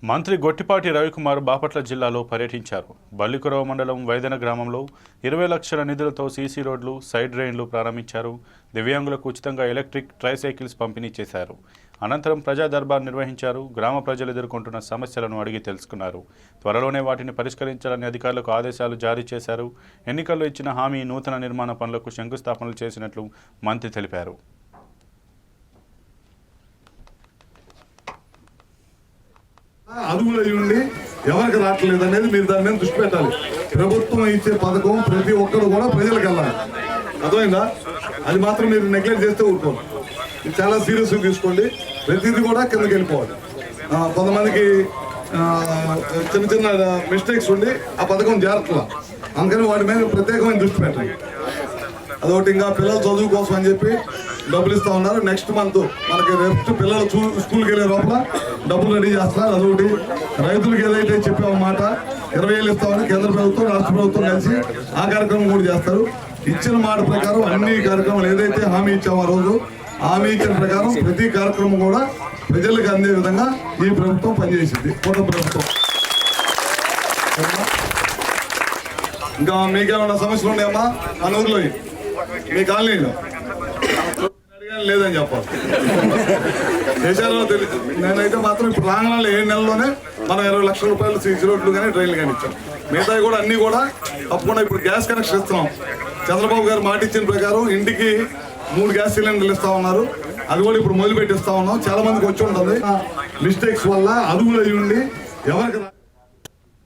మంత్రి గొట్టిపాటి రవికుమార్ బాపట్ల జిల్లాలో పర్యటించారు. బల్లికురవ మండలం వైదన గ్రామంలో 20 లక్షల నిధులతో సీసీ రోడ్లు, సైడ్ డ్రైన్లు ప్రారంభించారు. దివ్యాంగులకు ఉచితంగా ఎలక్ట్రిక్ ట్రైసైకిల్స్ పంపిణీ చేశారు. అనంతరం ప్రజా దర్బార్ నిర్వహించారు. గ్రామ ప్రజలు ఎదుర్కొంటున్న సమస్యలను అడిగి తెలుసుకున్నారు. త్వరలోనే వాటిని పరిష్కరించాలని అధికారులకు ఆదేశాలు జారీ చేశారు. ఎన్నికల్లో ఇచ్చిన హామీ నూతన నిర్మాణ పనులకు శంకుస్థాపనలు చేసినట్లు మంత్రి తెలిపారు. అదుగులు ఉండి ఎవరికి రావట్లేదు అనేది మీరు దాని మీద దృష్టి పెట్టాలి. ప్రభుత్వం ఇచ్చే పథకం ప్రతి ఒక్కరు కూడా ప్రజలకు వెళ్ళాలి. అర్థమైందా? అది మాత్రం మీరు నెగ్లెక్ట్ చేస్తే ఊరుకోండి. ఇది చాలా సీరియస్గా తీసుకోండి. ప్రతిదీ కూడా కిందకి వెళ్ళిపోవాలి. కొంతమందికి చిన్న చిన్న మిస్టేక్స్ ఉండి ఆ పథకం జాగ్రత్తగా, అందుకని వాటి మీద ప్రత్యేకమైన దృష్టి పెట్టండి. అదొకటి. ఇంకా పిల్లల చదువు కోసం అని చెప్పి డబ్బులు ఇస్తా ఉన్నారు. నెక్స్ట్ మంత్ మనకి నెక్స్ట్ పిల్లలు స్కూల్కి వెళ్ళే లోపల డబ్బులు రెడీ చేస్తున్నారు. అదొకటి. రైతులకు ఏదైతే చెప్పామో మాట 20,000 ఇస్తామని కేంద్ర ప్రభుత్వం రాష్ట్ర ప్రభుత్వం కలిసి ఆ కార్యక్రమం కూడా చేస్తారు. ఇచ్చిన మాట ప్రకారం అన్ని కార్యక్రమాలు ఏదైతే హామీ ఇచ్చామో ఆ రోజు హామీ ఇచ్చిన ప్రకారం ప్రతి కార్యక్రమం కూడా ప్రజలకు అందే విధంగా ఈ ప్రభుత్వం పనిచేసింది. కొత్త ప్రభుత్వం. ఇంకా మీకేమన్నా సమస్యలు ఉన్నాయమ్మా? మన ఊర్లో మీ కాలనీలో లేదని చెప్పాలి. చేశారో తెలియదు. నేనైతే మాత్రం ఇప్పుడు రాంగణాలు 7 నెలల్లోనే మనం 20 లక్షల రూపాయలు సీసీ రోడ్లు కానీ డ్రైన్లు కానీ ఇచ్చాం. మిగతాయి కూడా అన్ని కూడా తప్పకుండా ఇప్పుడు గ్యాస్ కనెక్షన్ ఇస్తున్నాం. చంద్రబాబు గారు మాట ఇచ్చిన ప్రకారం ఇంటికి 3 గ్యాస్ సిలిండర్లు ఇస్తా ఉన్నారు. అది కూడా ఇప్పుడు మొదలు పెట్టిస్తా ఉన్నాం. చాలా మందికి వచ్చి ఉంటుంది. మిస్టేక్స్ వల్ల అదుగులు అయ్యి ఉండి ఎవరికి